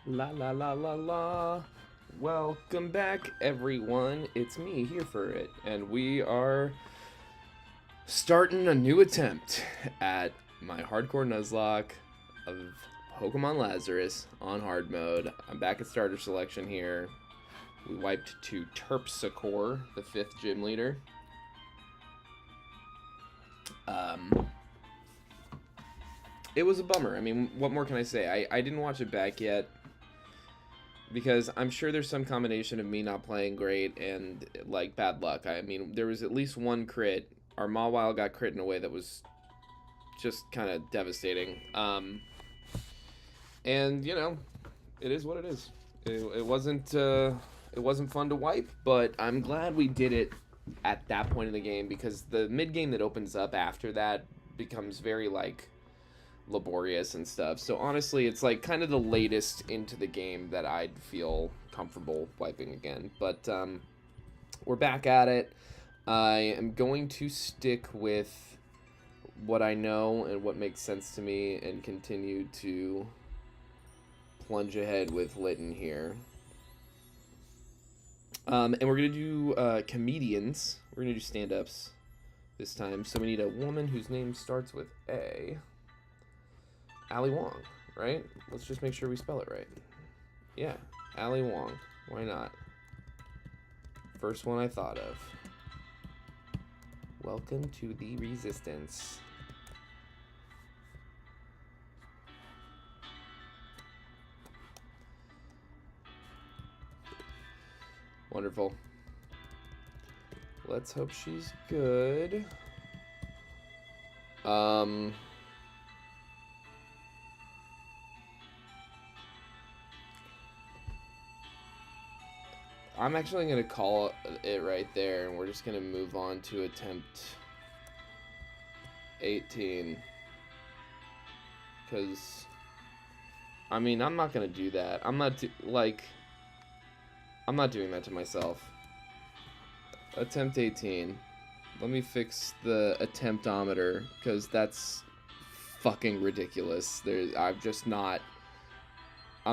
La la la la la. Welcome back, everyone. It's me here for it, and we are starting a new attempt at my Hardcore Nuzlocke of Pokemon Lazarus on hard mode. I'm back at starter selection here. We wiped to Terpsichore, the 5th gym leader. It was a bummer. I mean, what more can I say? I didn't watch it back yet, because I'm sure there's some combination of me not playing great and, like, bad luck. I mean, there was at least one crit. Our Mawile got crit in a way that was just kind of devastating. And, you know, it is what it is. It wasn't fun to wipe, but I'm glad we did it at that point in the game, because the mid-game that opens up after that becomes very, like, laborious and stuff. So honestly, it's like kind of the latest into the game that I'd feel comfortable wiping again. But we're back at it. I am going to stick with what I know and what makes sense to me and continue to plunge ahead with Litten here. And we're going to do comedians. We're going to do stand-ups this time. So we need a woman whose name starts with A. Ali Wong, right? Let's just make sure we spell it right. Yeah, Ali Wong. Why not? First one I thought of. Welcome to the Resistance. Wonderful. Let's hope she's good. I'm actually going to call it right there, and we're just going to move on to attempt 18. Because, I mean, I'm not going to do that. I'm not doing that to myself. Attempt 18. Let me fix the attemptometer, because that's fucking ridiculous. I'm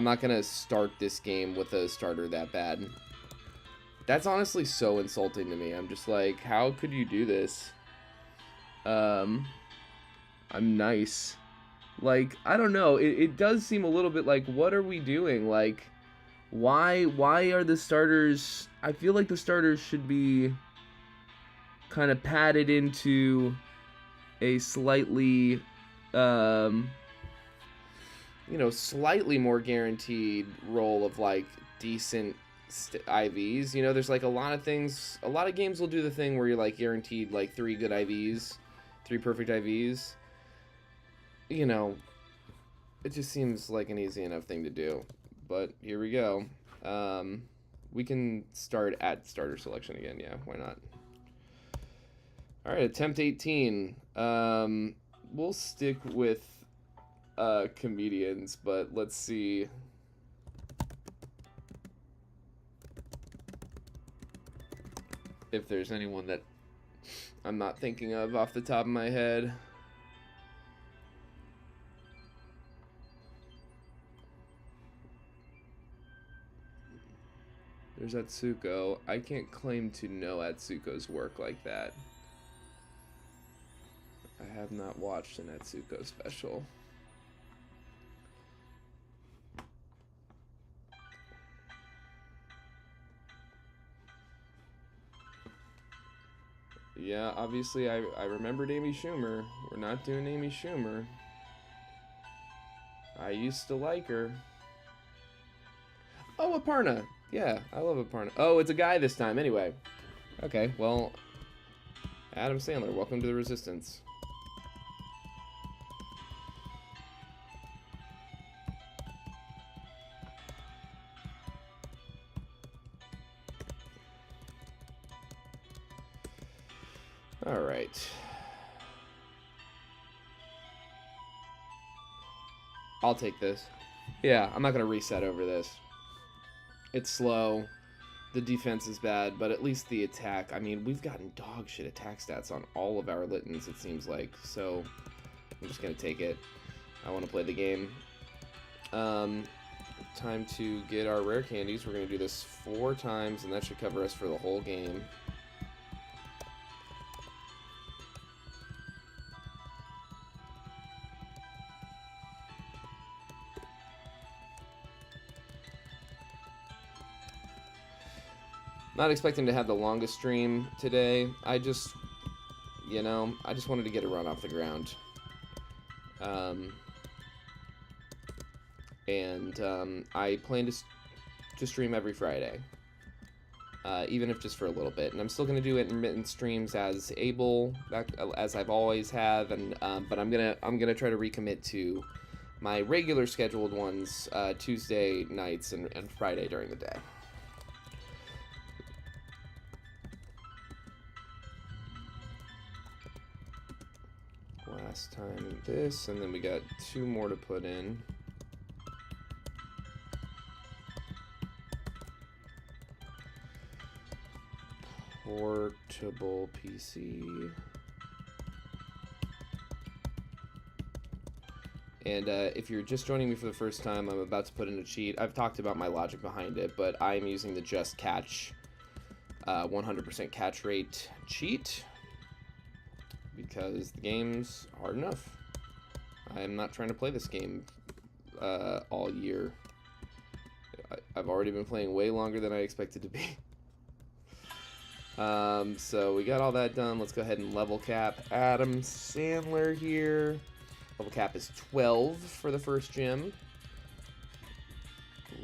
not going to start this game with a starter that bad. That's honestly so insulting to me. I'm just like, how could you do this? I'm nice. Like, I don't know. It does seem a little bit like, what are we doing? Like, why are the starters... I feel like the starters should be kind of padded into a slightly, slightly more guaranteed role of, like, decent IVs. You know, there's like a lot of things, a lot of games will do the thing where you're like guaranteed like 3 good IVs, 3 perfect IVs. You know, it just seems like an easy enough thing to do. But here we go. We can start at starter selection again. Yeah, why not? All right, attempt 18. We'll stick with comedians, but let's see. If there's anyone that I'm not thinking of off the top of my head. There's Atsuko. I can't claim to know Atsuko's work like that. I have not watched an Atsuko special. Yeah, obviously I remembered Amy Schumer. We're not doing Amy Schumer. I used to like her. Oh, Aparna. Yeah, I love Aparna. Oh, it's a guy this time anyway. Okay, well, Adam Sandler, welcome to the Resistance. All right. I'll take this. Yeah, I'm not going to reset over this. It's slow. The defense is bad, but at least the attack... I mean, we've gotten dog shit attack stats on all of our Littens, it seems like. So, I'm just going to take it. I want to play the game. time to get our rare candies. We're going to do this 4 times, and that should cover us for the whole game. Not expecting to have the longest stream today. I just, you know, I just wanted to get a run off the ground. I plan to stream every Friday, even if just for a little bit. And I'm still gonna do intermittent streams as as I've always have. And but I'm gonna try to recommit to my regular scheduled ones, Tuesday nights and Friday during the day. Last time this, and then we got 2 more to put in. Portable PC. And if you're just joining me for the first time, I'm about to put in a cheat. I've talked about my logic behind it, but I'm using the Just Catch 100% catch rate cheat, because the game's hard enough. I am not trying to play this game all year. I've already been playing way longer than I expected to be. So we got all that done. Let's go ahead and level cap Adam Sandler here. Level cap is 12 for the first gym.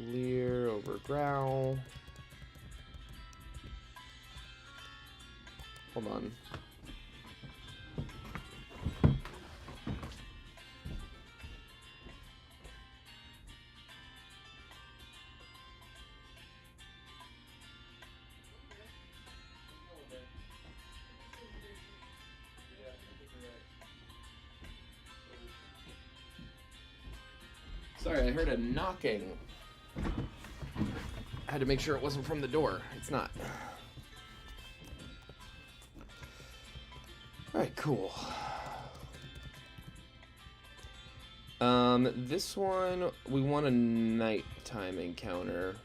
Leer over Growl. Hold on. Sorry, I heard a knocking. I had to make sure it wasn't from the door. It's not. Alright, cool. This one, we want a nighttime encounter.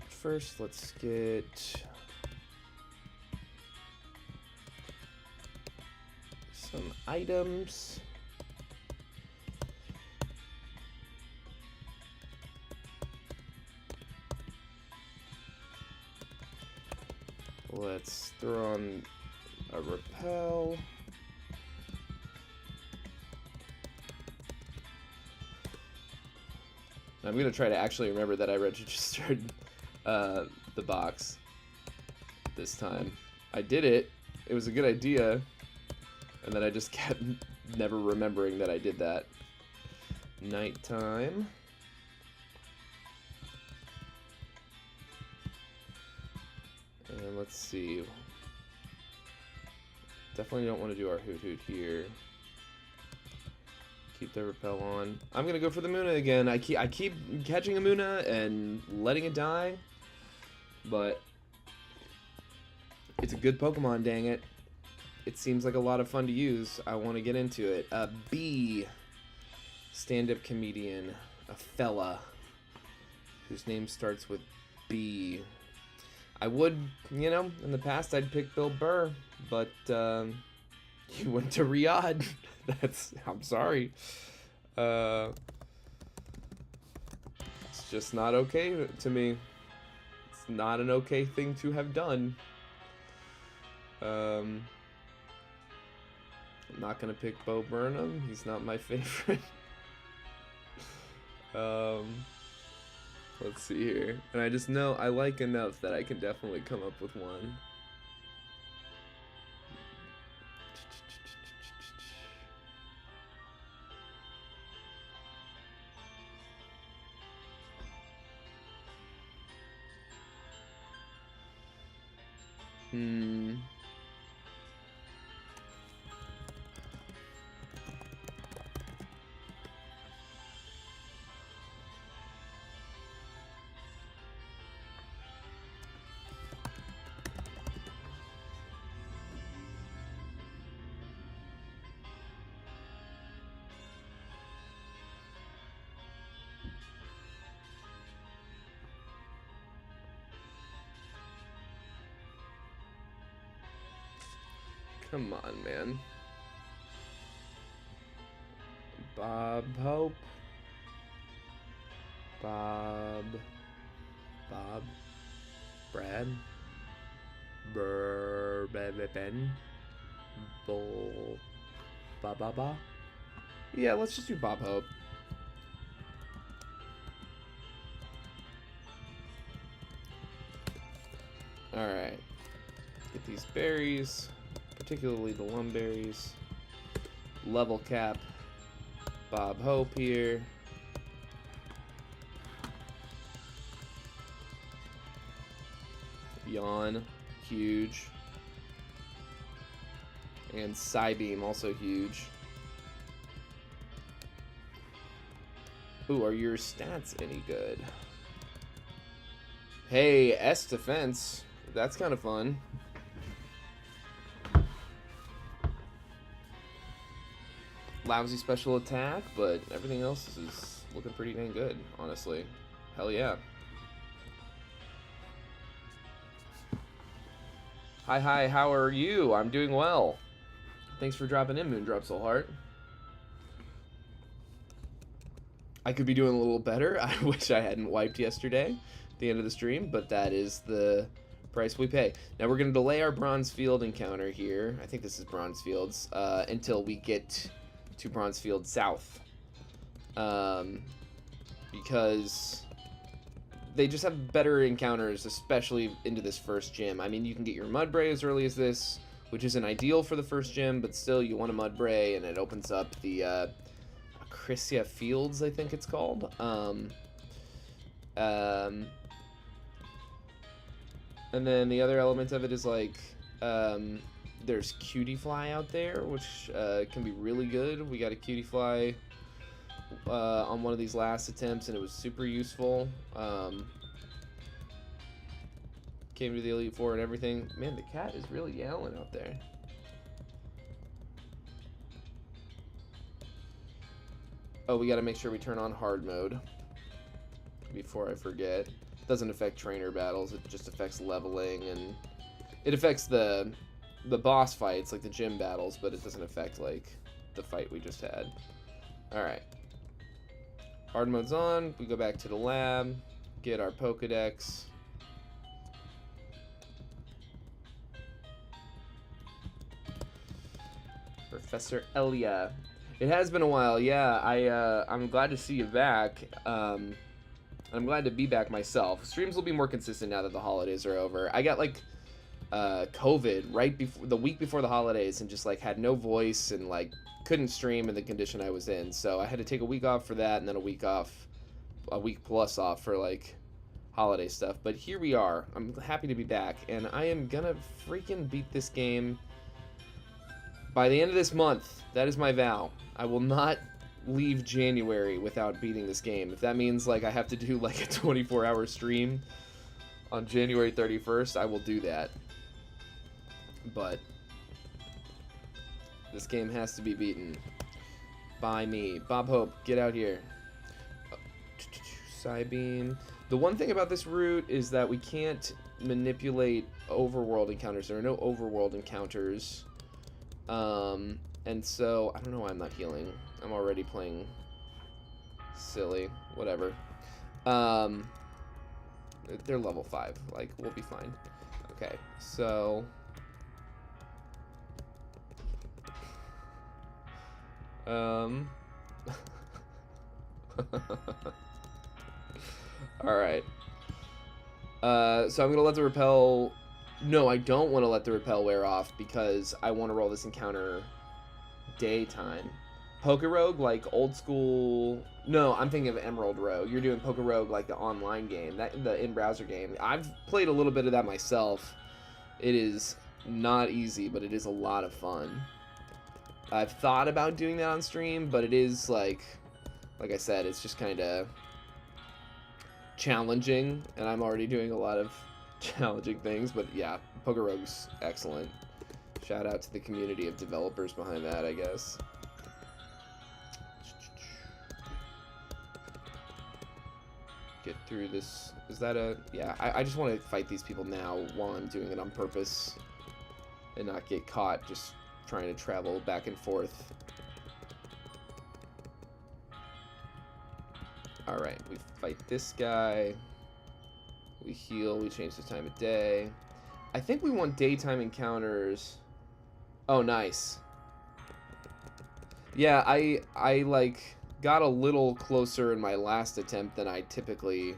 First, let's get some items. Let's throw on a repel. I'm gonna try to actually remember that I registered the box this time. I did it. It was a good idea. And then I just kept never remembering that I did that. Nighttime. And let's see. Definitely don't want to do our Hoot Hoot here. Keep the repel on. I'm gonna go for the Muna again. I keep catching a Muna and letting it die, but it's a good Pokemon, dang it. It seems like a lot of fun to use. I want to get into it. B, stand-up comedian, a fella whose name starts with B. I would, you know, in the past I'd pick Bill Burr, but he went to Riyadh. I'm sorry. It's just not okay to me. It's not an okay thing to have done. I'm not gonna pick Bo Burnham. He's not my favorite. Let's see here. And I just know I like enough that I can definitely come up with one. Come on, man. Bob Hope. Bob. Brad. Ben. Bull. Ba. Yeah, let's just do Bob Hope. Alright. Get these berries, particularly the lumberries. Level cap. Bob Hope here. Yawn, huge. And Psybeam, also huge. Ooh, are your stats any good? Hey, S defense. That's kind of fun. Lousy special attack, but everything else is looking pretty dang good, honestly. Hell yeah. Hi, how are you? I'm doing well. Thanks for dropping in, Moondrop Soulheart. I could be doing a little better. I wish I hadn't wiped yesterday at the end of the stream, but that is the price we pay. Now we're going to delay our Bronze Field encounter here. I think this is Bronze Fields, until we get to Bronze Field South. Because they just have better encounters, especially into this first gym. I mean, you can get your Mudbray as early as this, which isn't ideal for the first gym, but still you want a Mudbray, and it opens up the Acrisia Fields, I think it's called. And then the other element of it is like, there's Cutie Fly out there, which can be really good. We got a Cutie Fly on one of these last attempts, and it was super useful. Came to the Elite Four and everything. Man, the cat is really yowling out there. Oh, we gotta make sure we turn on hard mode before I forget. It doesn't affect trainer battles, it just affects leveling, and it affects the boss fights, like the gym battles, but it doesn't affect, like, the fight we just had. Alright. Hard mode's on, we go back to the lab, get our Pokedex. Professor Elia. It has been a while, yeah. I'm glad to see you back. I'm glad to be back myself. Streams will be more consistent now that the holidays are over. I got like COVID right before the week before the holidays, and just like had no voice and like couldn't stream in the condition I was in. So I had to take a week off for that, and then a week plus off for like holiday stuff. But here we are. I'm happy to be back, and I am gonna freaking beat this game by the end of this month. That is my vow. I will not leave January without beating this game. If that means like I have to do like a 24-hour stream on January 31st, I will do that. But this game has to be beaten by me. Bob Hope, get out here. Psybeam. The one thing about this route is that we can't manipulate overworld encounters. There are no overworld encounters. And so, I don't know why I'm not healing. I'm already playing silly. Whatever. They're level 5. Like, we'll be fine. Okay, so... Alright. So I'm gonna let the repel... No, I don't want to let the repel wear off because I want to roll this encounter daytime. Pokerogue, like old school... No, I'm thinking of Emerald Rogue. You're doing Pokerogue like the online game, the in-browser game. I've played a little bit of that myself. It is not easy, but it is a lot of fun. I've thought about doing that on stream, but it is like I said, it's just kind of challenging, and I'm already doing a lot of challenging things. But yeah, Pokerogue's excellent. Shout out to the community of developers behind that, I guess. Get through this. Is that a... Yeah, I just want to fight these people now while I'm doing it on purpose and not get caught just trying to travel back and forth. Alright, we fight this guy. We heal, we change the time of day. I think we want daytime encounters. Oh, nice. Yeah, I like got a little closer in my last attempt than I typically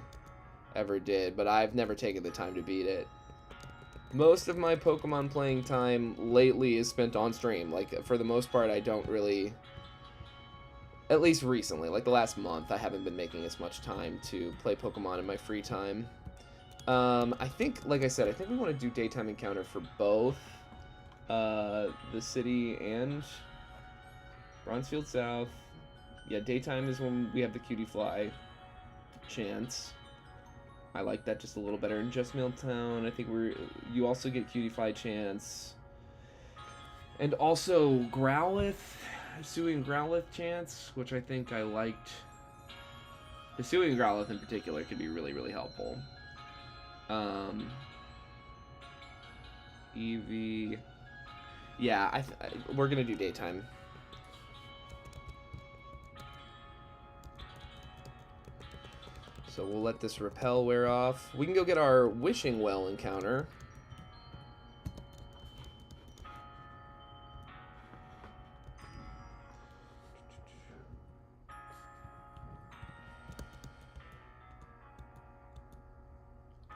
ever did, but I've never taken the time to beat it. Most of my Pokemon playing time lately is spent on stream. Like, for the most part, I don't really, at least recently, like the last month, I haven't been making as much time to play Pokemon in my free time. I think, like I said, I think we want to do daytime encounter for both the city and Bronzefield South. Yeah, daytime is when we have the Cutie Fly chance. I like that just a little better. In Just Milltown, I think you also get Cutie Fly chance. And also Growlithe, Sui and Growlithe chance, which I think I liked. The Sui and Growlithe in particular could be really, really helpful. Eevee. Yeah, we're gonna do daytime. So we'll let this repel wear off. We can go get our Wishing Well encounter.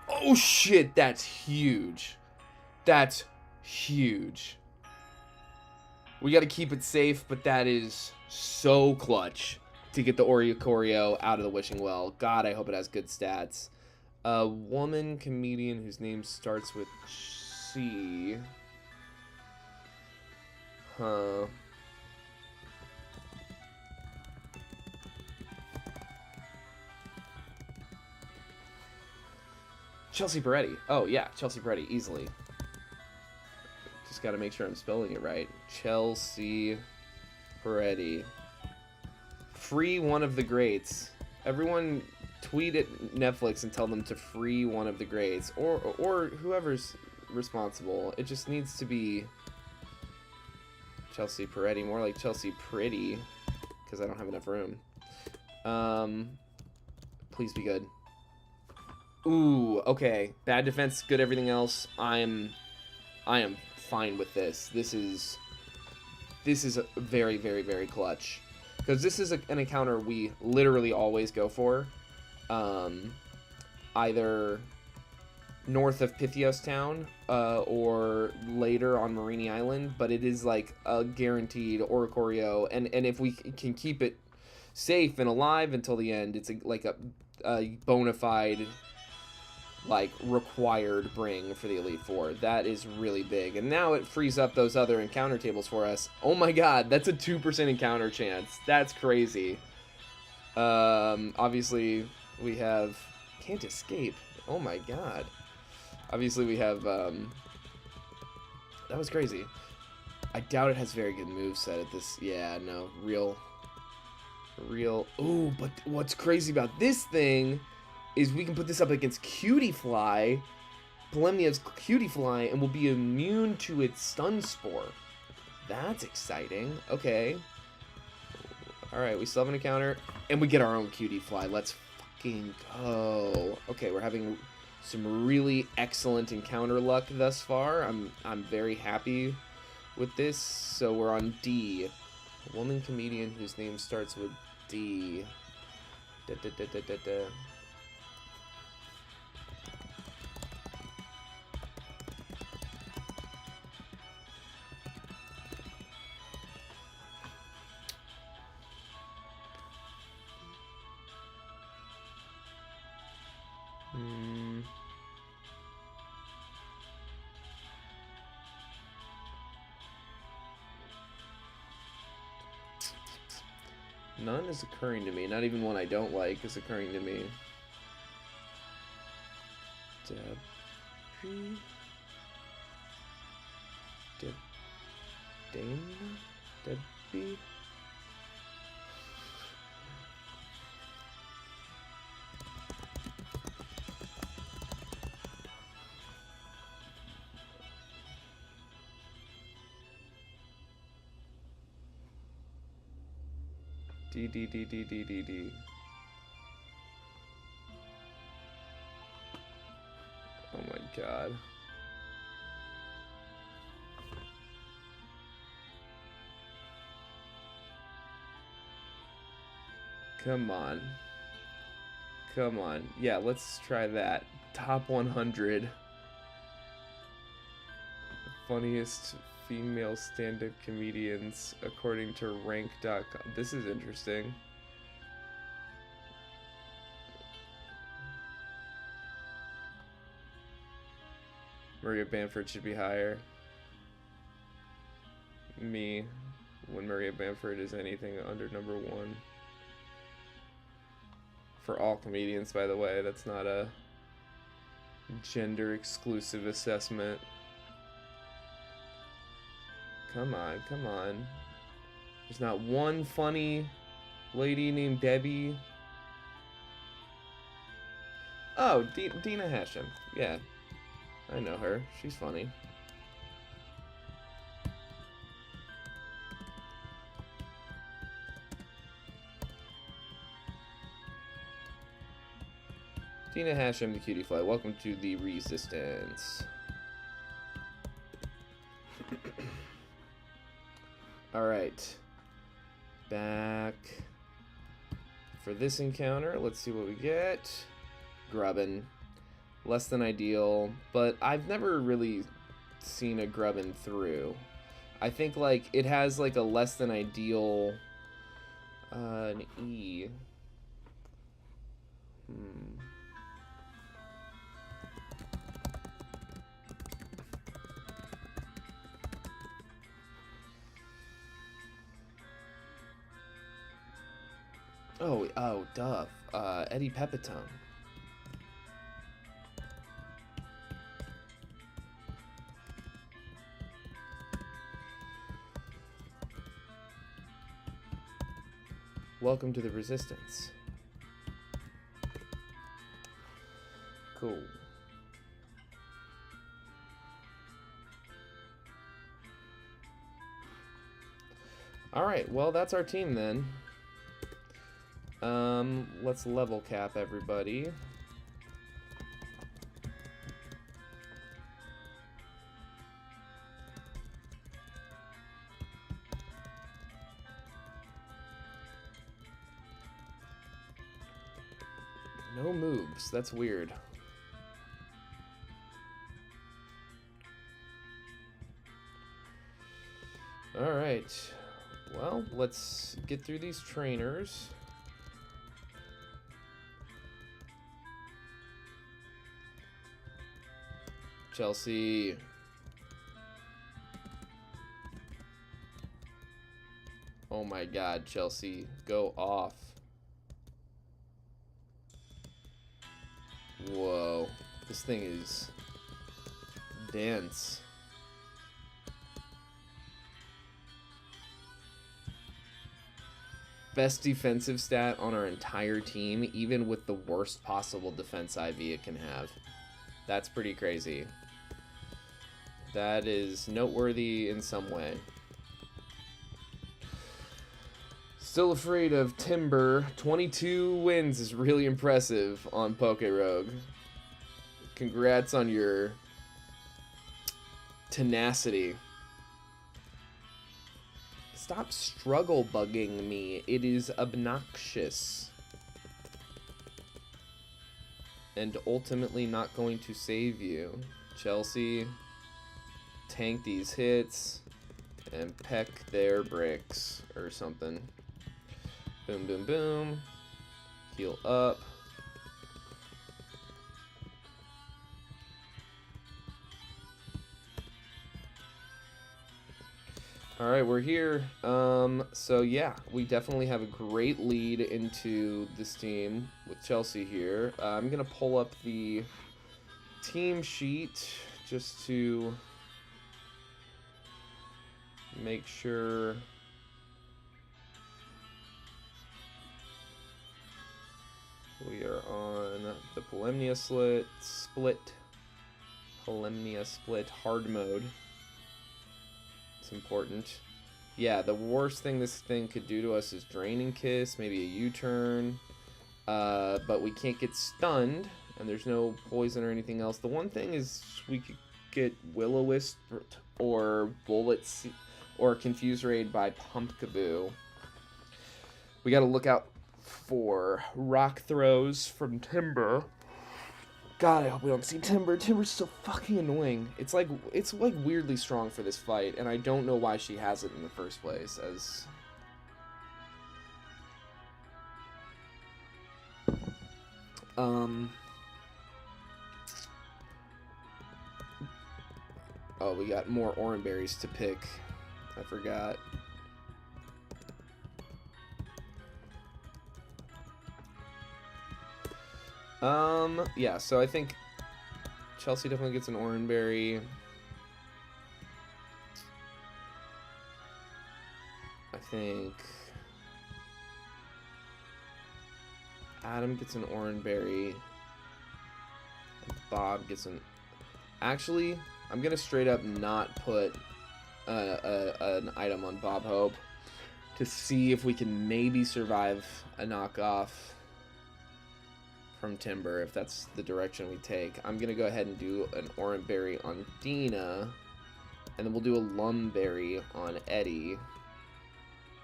Oh shit, that's huge. That's huge. We gotta keep it safe, but that is so clutch to get the Oricorio out of the Wishing Well. God, I hope it has good stats. A woman comedian whose name starts with C. Huh. Chelsea Peretti. Oh, yeah, Chelsea Peretti, easily. Just gotta make sure I'm spelling it right. Chelsea Peretti. Free one of the greats. Everyone tweet at Netflix and tell them to free one of the greats. Or whoever's responsible. It just needs to be Chelsea Peretti. More like Chelsea Pretty. Because I don't have enough room. Please be good. Ooh, okay. Bad defense, good everything else. I am fine with this. This is a very, very, very clutch. Because this is an encounter we literally always go for. Either north of Pythios Town or later on Marini Island. But it is like a guaranteed Oricorio. And if we can keep it safe and alive until the end, it's like a bona fide, like, required bring for the Elite Four. That is really big. And now it frees up those other encounter tables for us. Oh my god, that's a 2% encounter chance. That's crazy. Obviously, we have... Can't escape. Oh my god. Obviously, we have... That was crazy. I doubt it has very good moveset at this... Yeah, no. Real... Ooh, but what's crazy about this thing... is we can put this up against Cutie Fly, Polemia's Cutie Fly, and we'll be immune to its Stun Spore. That's exciting. Okay. Alright, we still have an encounter, and we get our own Cutie Fly. Let's fucking go. Okay, we're having some really excellent encounter luck thus far. I'm very happy with this. So we're on D. A woman comedian whose name starts with D. None is occurring to me. Not even one I don't like is occurring to me. Debbie? D, D, D, D, D, D, D. Oh my god. Come on. Come on. Yeah, let's try that. Top 100. Funniest female stand-up comedians according to rank.com. This is interesting. Maria Bamford should be higher. Me, when Maria Bamford is anything under number 1. For all comedians, by the way, that's not a gender exclusive assessment. Come on, come on. There's not one funny lady named Debbie. Oh, Dina Hashem. Yeah, I know her. She's funny. Dina Hashem, the cutie fly. Welcome to the Resistance. Alright. Back for this encounter. Let's see what we get. Grubbin. Less than ideal, but I've never really seen a Grubbin through. I think like it has like a less than ideal an E. Oh, duh. Eddie Pepitone. Welcome to the Resistance. Cool. Alright, well, that's our team then. Let's level cap everybody. No moves, that's weird. Alright, well, let's get through these trainers. Chelsea. Oh my god, Chelsea, go off. Whoa, this thing is dense. Best defensive stat on our entire team, even with the worst possible defense IV it can have. That's pretty crazy. That is noteworthy in some way. Still afraid of Timber. 22 wins is really impressive on Pokerogue. Congrats on your tenacity. Stop struggle bugging me. It is obnoxious. And ultimately not going to save you. Chelsea, tank these hits and peck their bricks or something. Boom, boom, boom. Heal up. All right, we're here. So yeah, we definitely have a great lead into this team with Chelsea here. I'm gonna pull up the team sheet just to make sure we are on the Polemnia split hard mode. It's important. Yeah, the worst thing this thing could do to us is Draining Kiss, maybe a U-turn. But we can't get stunned, and there's no poison or anything else. The one thing is we could get Will-O-Wisp or Bullets or Confuse Raid by Pumpkaboo. We gotta look out for Rock Throws from Timber. God, I hope we don't see Timber. Timber's so fucking annoying. It's like weirdly strong for this fight, and I don't know why she has it in the first place. Oh, we got more orange berries to pick. I forgot. Yeah, so I think Chelsea definitely gets an orange berry. I think Adam gets an orange berry. Bob gets an... Actually, I'm gonna straight up not put an item on Bob Hope to see if we can maybe survive a knockoff from Timber, if that's the direction we take. I'm gonna go ahead and do an orange berry on Dina, and then we'll do a lum berry on Eddie.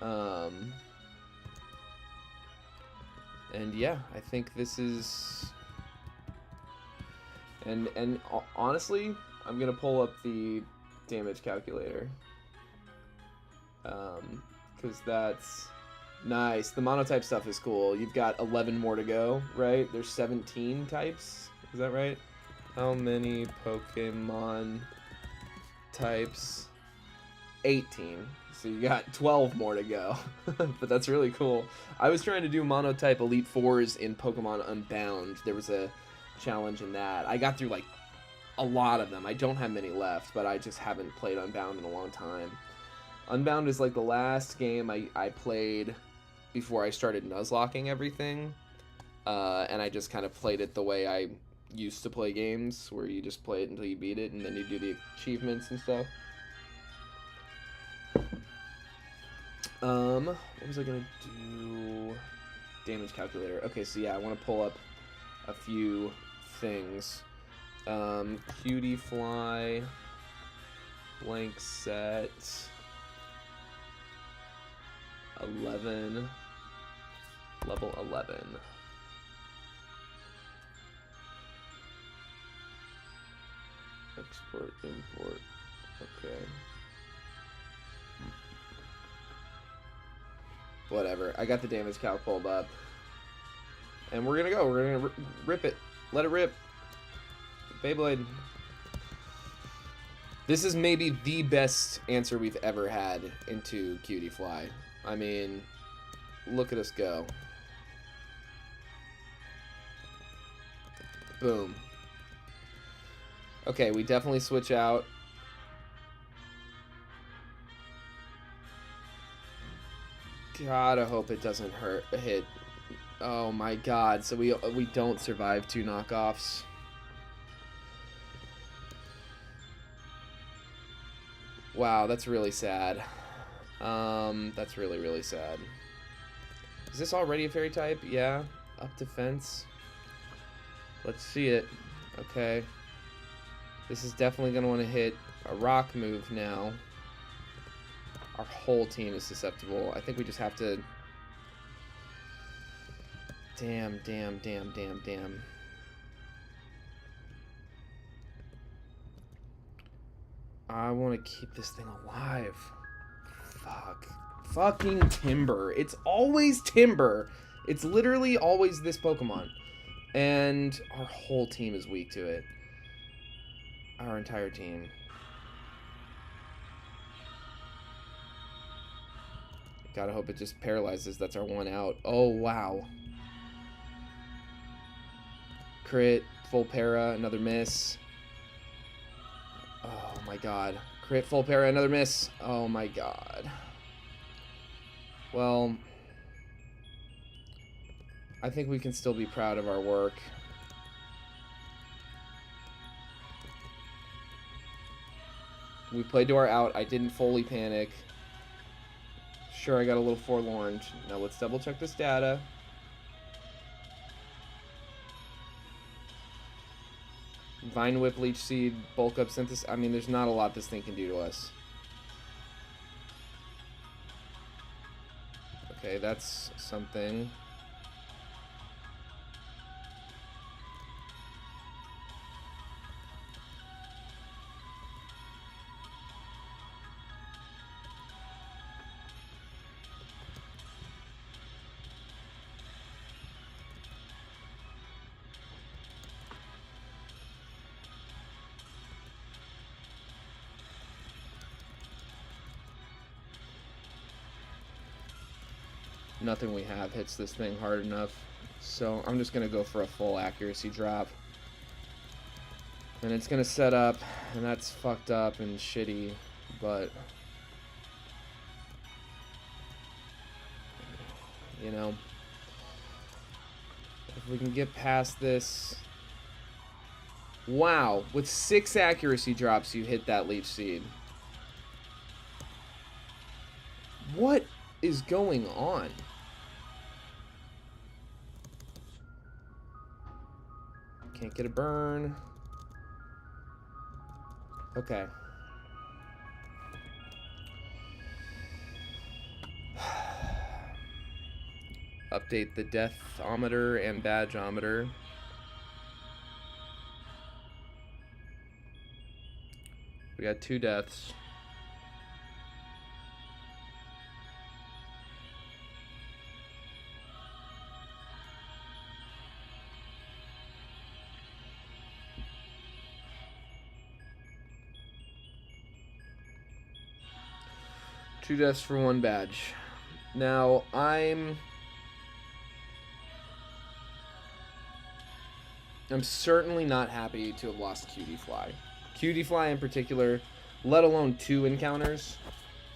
And yeah, I think this is... And honestly, I'm gonna pull up the damage calculator. Because that's nice. The monotype stuff is cool. You've got 11 more to go, right? There's 17 types. Is that right? How many Pokemon types? 18. So you got 12 more to go. But that's really cool. I was trying to do monotype Elite Fours in Pokemon Unbound. There was a challenge in that. I got through like a lot of them. I don't have many left, but I just haven't played Unbound in a long time. Unbound is like the last game I played before I started nuzlocking everything. And I just kind of played it the way I used to play games, where you just play it until you beat it, and then you do the achievements and stuff. What was I gonna do? Damage calculator. Okay, so yeah, I want to pull up a few things. Cutie Fly, blank set, 11, level 11. Export, import, okay. Whatever, I got the damage calc pulled up. And we're gonna go, we're gonna rip it. Let it rip. Beyblade. This is maybe the best answer we've ever had into Cutie Fly. I mean, look at us go. Boom. Okay, we definitely switch out. God, I hope it doesn't hit. Oh my god, so we don't survive 2 knockoffs. Wow, that's really sad. That's really, really sad. Is this already a fairy type? Yeah. Up defense. Let's see it. Okay. This is definitely going to want to hit a rock move now. Our whole team is susceptible. I think we just have to... Damn. I want to keep this thing alive. Fuck. Fucking Timber. It's always Timber. It's literally always this Pokemon. And our whole team is weak to it. Our entire team. Gotta hope it just paralyzes. That's our one out. Oh, wow. Crit. Full para. Another miss. Oh my god. Crit, full para, another miss. Oh my god. Well, I think we can still be proud of our work. We played to our out. I didn't fully panic. Sure, I got a little forlorn. Now let's double check this data. Vine Whip, Leech Seed, Bulk Up, Synthesis. I mean, there's not a lot this thing can do to us. Okay, that's something. Nothing we have hits this thing hard enough. So I'm just going to go for a full accuracy drop. And it's going to set up, and that's fucked up and shitty, but... You know... If we can get past this... Wow, with 6 accuracy drops you hit that Leech Seed. What is going on? Can't get a burn. Okay. Update the deathometer and badgeometer. We got 2 deaths. Two deaths for 1 badge. Now, I'm certainly not happy to have lost Cutie Fly. Cutie Fly in particular, let alone 2 encounters.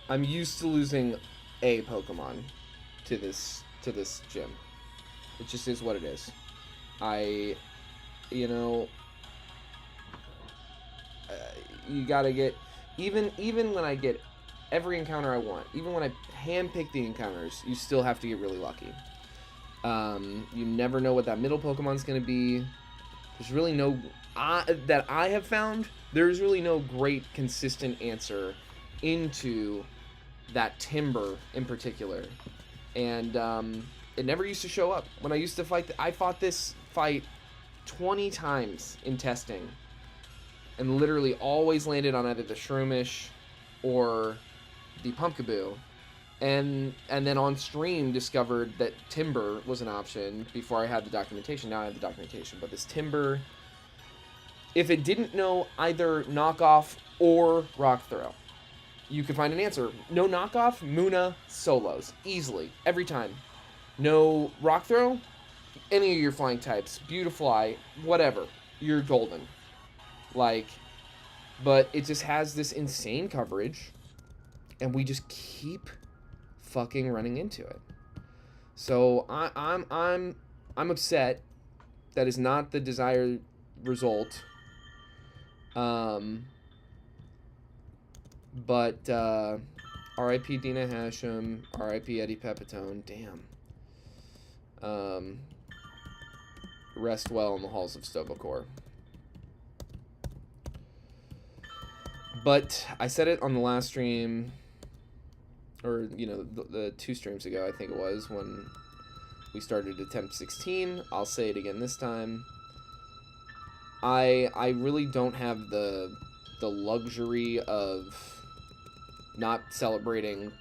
I'm used to losing a Pokemon to this gym. It just is what it is. You know, you gotta get, even when I get every encounter I want, even when I handpick the encounters, you still have to get really lucky. You never know what that middle Pokemon's going to be. There's really no... that I have found, there's really no great consistent answer into that Timber in particular. And it never used to show up. When I used to fight... I fought this fight 20 times in testing. And literally always landed on either the Shroomish or the Pumpkaboo, and then on stream discovered that Timber was an option before I had the documentation. Now I have the documentation, but this Timber, if it didn't know either knockoff or rock throw, you could find an answer. No knockoff, Muna solos easily every time. No rock throw, any of your flying types, Beautifly, whatever, you're golden. Like, but it just has this insane coverage. And we just keep fucking running into it. So I'm upset. That is not the desired result. But R.I.P. Dina Hashem. R.I.P. Eddie Pepitone. Damn. Rest well in the halls of Stovokor. But I said it on the last stream, or, you know, the 2 streams ago, I think it was, when we started Attempt 16. I'll say it again this time. I really don't have the luxury of not celebrating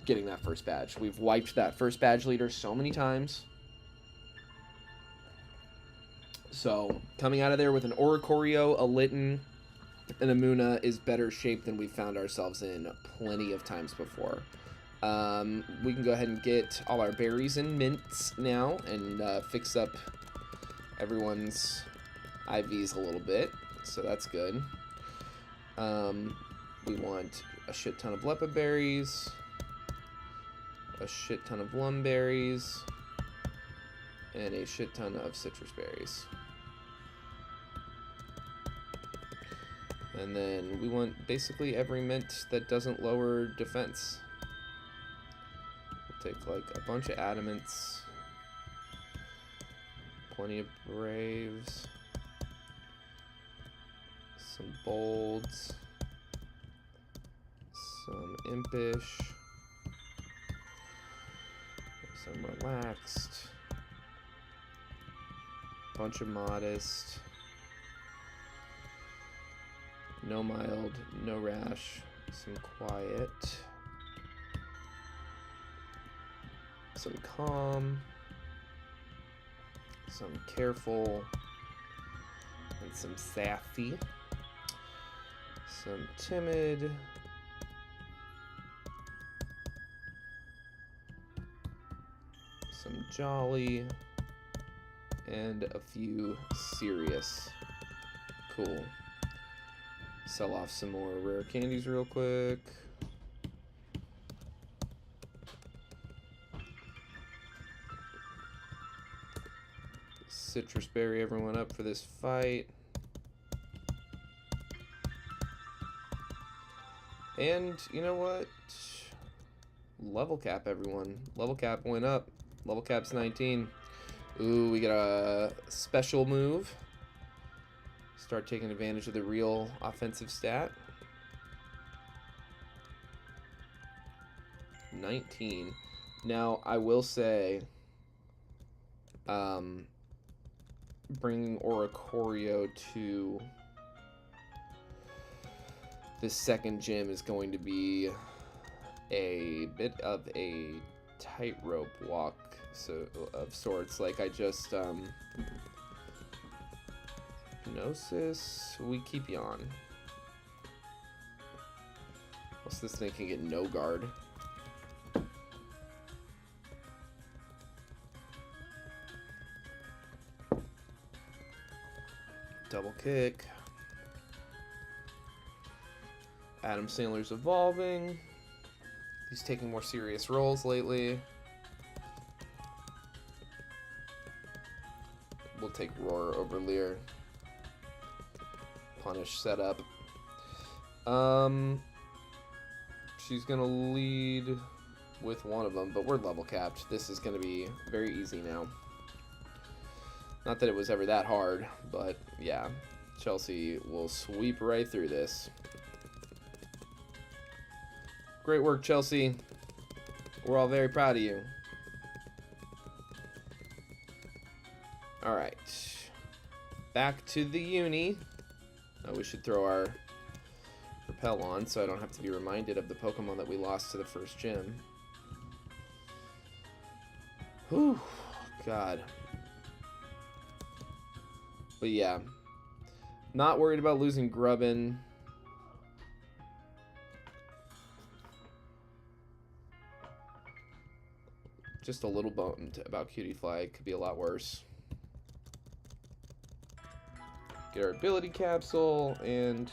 getting that first badge. We've wiped that first badge leader so many times. So, coming out of there with an Oricorio, a Litten, and a Muna is better shape than we found ourselves in plenty of times before. We can go ahead and get all our berries and mints now and fix up everyone's IVs a little bit, so that's good. We want a shit ton of Lepa berries, a shit ton of Lum berries, and a shit ton of citrus berries. And then we want basically every mint that doesn't lower defense. Take like a bunch of adamants. Plenty of braves. Some bolds. Some impish. Some relaxed. Bunch of modest. No mild, no rash. Some quiet. Some calm. Some careful. And some sassy. Some timid. Some jolly. And a few serious. Cool. Sell off some more rare candies real quick. Citrus berry everyone up for this fight. And you know what? Level cap everyone. Level cap went up. Level cap's 19. Ooh, we got a special move. Start taking advantage of the real offensive stat. 19. Now, I will say, bringing Oricorio to this second gym is going to be a bit of a tightrope walk, so of sorts. Like I just Gnosis, we keep you on. What's this thing can get no guard? Double kick. Adam Sandler's evolving. He's taking more serious roles lately. We'll take Roar over Lear. Punish setup. She's gonna lead with one of them, but we're level capped. This is gonna be very easy now. Not that it was ever that hard, but yeah, Chelsea will sweep right through this. Great work, Chelsea. We're all very proud of you. All right, back to the uni. We should throw our repel on so I don't have to be reminded of the Pokemon that we lost to the first gym. Whew, God. But yeah, not worried about losing Grubbin. Just a little bummed about Cutie Fly. Could be a lot worse. Get our ability capsule and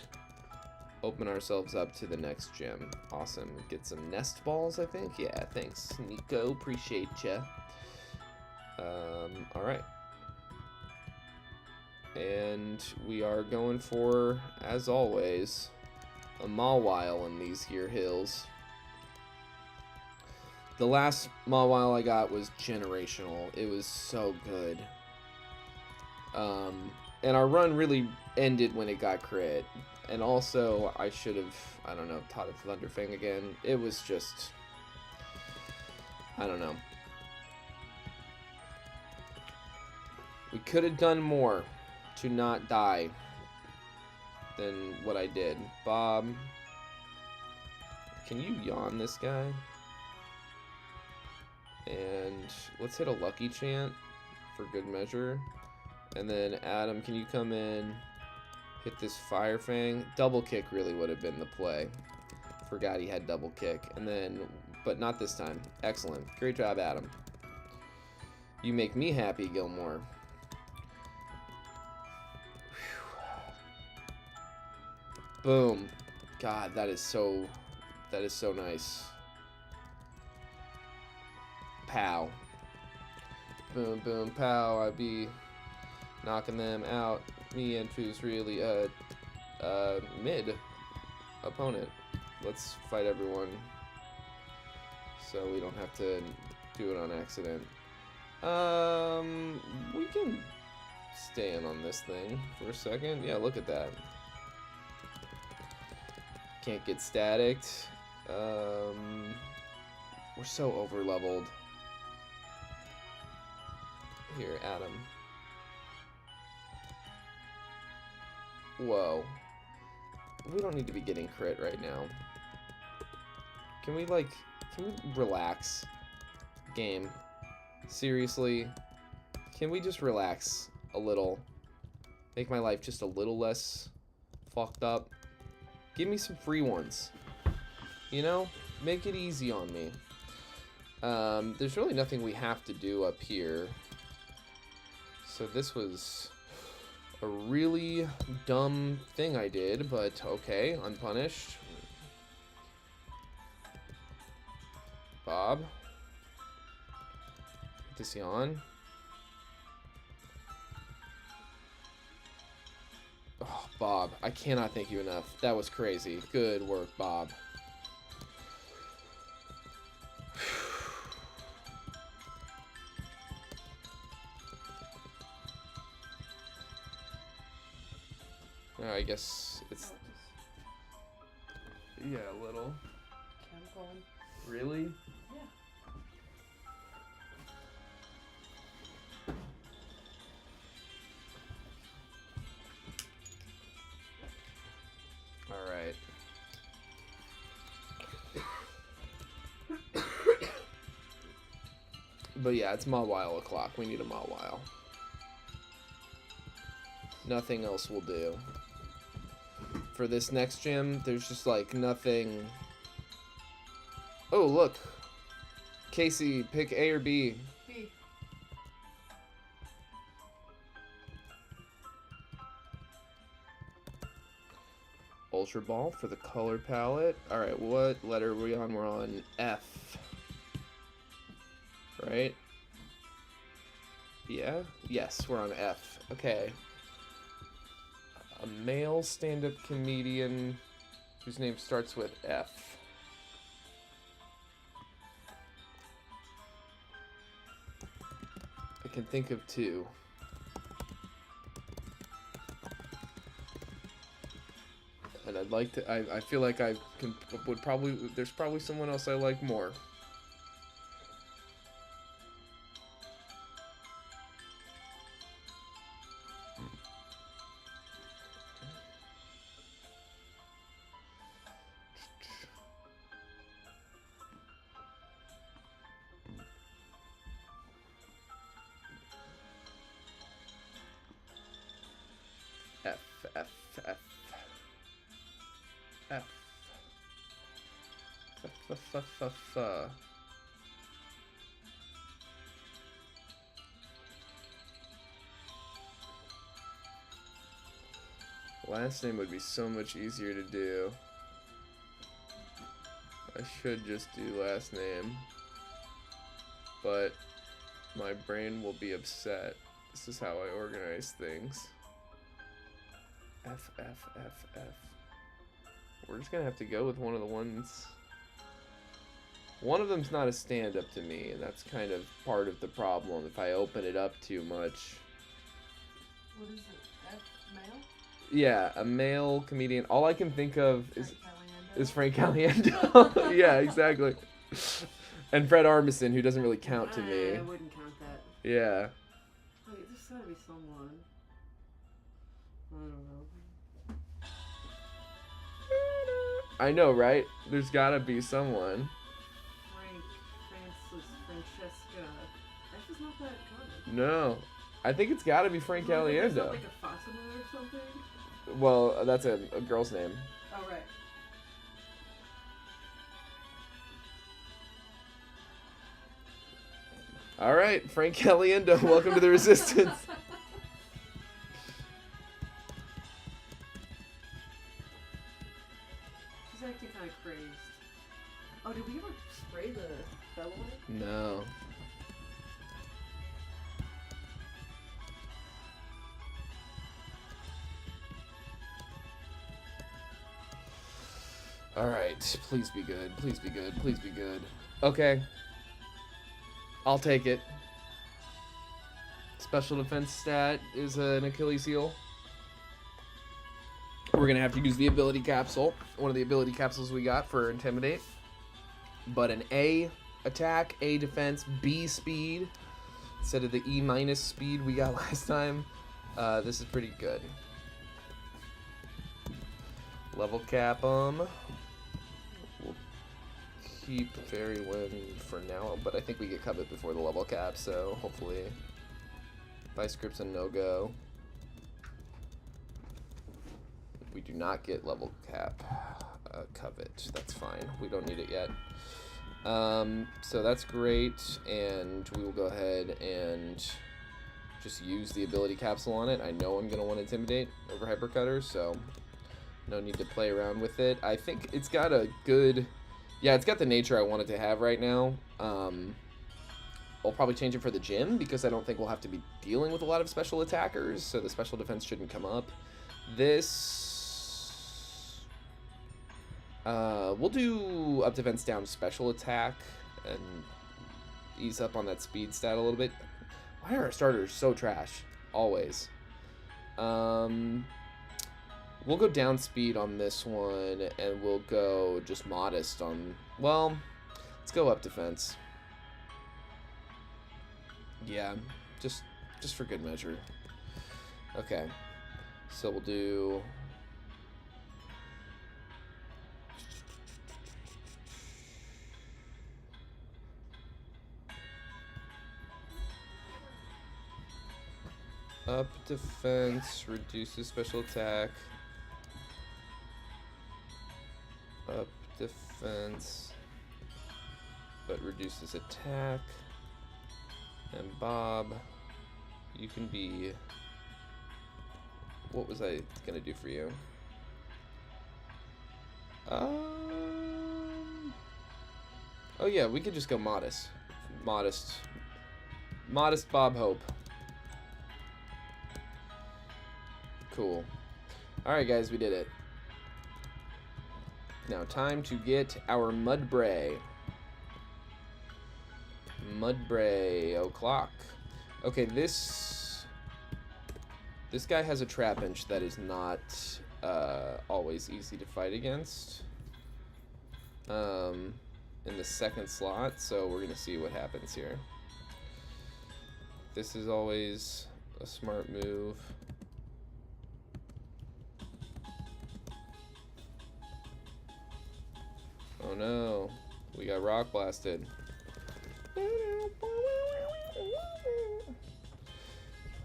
open ourselves up to the next gym. Awesome. Get some nest balls, I think. Yeah, thanks, Nico. Appreciate ya. All right. And we are going for, as always, a Mawile in these here hills. The last Mawile I got was generational. It was so good. And our run really ended when it got crit. And also, I should have, I don't know, taught it Thunderfang again. It was just, I don't know. We could have done more to not die than what I did. Bob, can you yawn this guy? And let's hit a lucky chant for good measure. And then Adam, can you come in, hit this Fire Fang? Double kick really would have been the play. Forgot he had double kick. And then, but not this time. Excellent. Great job, Adam. You make me happy, Gilmore. Boom. God, that is so nice. Pow. Boom, boom, pow. I be knocking them out. Me and Foo's really mid opponent. Let's fight everyone. so we don't have to do it on accident. We can stay in on this thing for a second. Yeah, look at that. Can't get staticked. We're so over leveled. Here, Adam. Whoa. We don't need to be getting crit right now. Can we relax? Game. Seriously? Can we just relax a little? Make my life just a little less fucked up? Give me some free ones. You know? Make it easy on me. There's really nothing we have to do up here. So this was a really dumb thing I did, but okay, unpunished. Bob. Get this on. Oh, Bob, I cannot thank you enough. That was crazy. Good work, Bob. I guess it's... Yeah, a little. Chemical. Really? Yeah. Alright. But yeah, it's Mawile o'clock. We need a Mawile. Nothing else will do. For this next gym, there's just like nothing. Oh, look. Casey, pick A or B. B. Ultra Ball for the color palette. Alright, what letter are we on? We're on F. Right? Yeah? Yes, we're on F. Okay. A male stand-up comedian whose name starts with F. I can think of two. And I'd like to, I feel like there's probably someone else I like more. F. Last name would be so much easier to do. I should just do last name. But my brain will be upset. This is how I organize things. F. We're just gonna have to go with one of the ones. One of them's not a stand-up to me, and that's kind of part of the problem if I open it up too much. What is it? F, male? Yeah, a male comedian. All I can think of is Frank Caliendo. Yeah, exactly. And Fred Armisen, who doesn't really count to me. I wouldn't count that. Yeah. Wait, there's gotta be someone. I don't know. I know, right? There's gotta be someone. Francesca. That's just not that common. No. I think it's gotta be Frank Caliendo. Is that like a Fatima or something? Well, that's a girl's name. Oh, right. Alright, Frank Caliendo, welcome to the Resistance. She's acting kind of crazed. Oh, did we ever spray the fellow in it? No. Alright, please be good, please be good, please be good. Okay. I'll take it. Special defense stat is an Achilles heel. We're going to have to use the ability capsule. One of the ability capsules we got for Intimidate. But an A attack, A defense, B speed. Instead of the E- speed we got last time. This is pretty good. Level cap them. We'll keep Fairy Wind for now. But I think we get covered before the level cap. So hopefully Vice Grip's a no-go. We do not get level cap covet. That's fine. We don't need it yet. So that's great, and we will go ahead and just use the ability capsule on it. I know I'm going to want to Intimidate over Hypercutter, so no need to play around with it. I think it's got a good... Yeah, it's got the nature I want it to have right now. I'll probably change it for the gym, because I don't think we'll have to be dealing with a lot of special attackers, so the special defense shouldn't come up. This... we'll do up defense down special attack and ease up on that speed stat a little bit. Why are our starters so trash? Always. We'll go down speed on this one, and we'll go just modest on... Well, let's go up defense. Yeah, just for good measure. Okay, so we'll do... Up defense, reduces special attack. Up defense, but reduces attack. And Bob, you can be... What was I gonna do for you? Oh yeah, we could just go modest. Modest Bob Hope. Cool. Alright guys, we did it. Now time to get our Mudbray. Mudbray o'clock. Okay, this guy has a Trapinch that is not always easy to fight against. In the second slot, so we're gonna see what happens here. This is always a smart move. Oh no, we got rock blasted.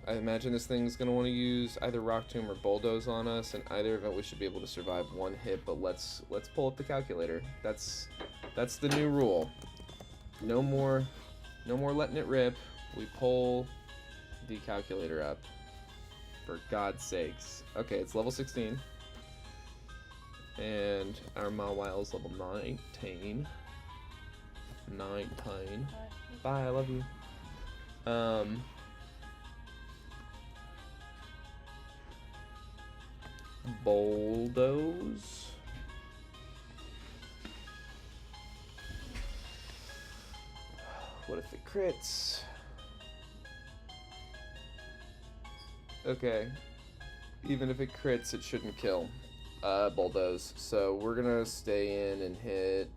I imagine this thing's gonna want to use either Rock Tomb or Bulldoze on us. In either event, we should be able to survive one hit. But let's pull up the calculator. That's the new rule. No more letting it rip. We pull the calculator up. For God's sakes. Okay, it's level 16. And our Mawile is level 19. 19. Bye, I love you. Bulldoze. What if it crits? Okay. Even if it crits, it shouldn't kill. Bulldoze. So we're gonna stay in and hit...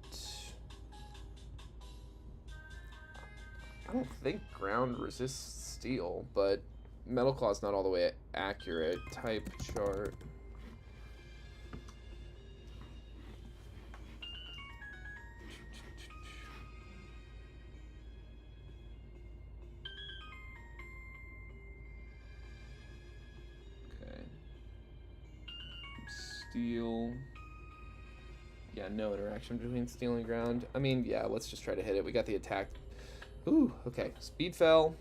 I don't think ground resists steel, but Metal Claw's not all the way accurate. Type chart. Okay. Steel. Yeah, no interaction between steel and ground. I mean, yeah, let's just try to hit it. We got the attack. Ooh, okay. Speed fell.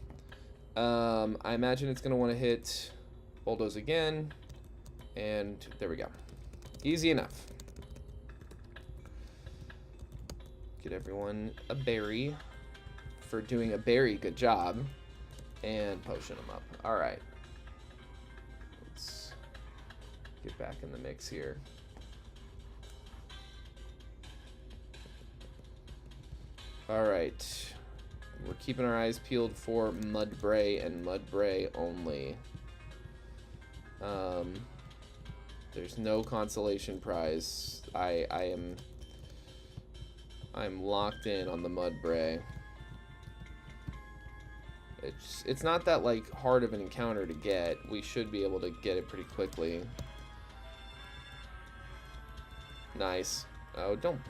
I imagine it's going to want to hit Bulldoze again. And there we go. Easy enough. Get everyone a berry for doing a very good job. And potion them up. Alright. Let's get back in the mix here. Alright. We're keeping our eyes peeled for Mudbray and Mudbray only. There's no consolation prize. I'm locked in on the Mudbray. It's not that like hard of an encounter to get. We should be able to get it pretty quickly. Nice. Oh, don't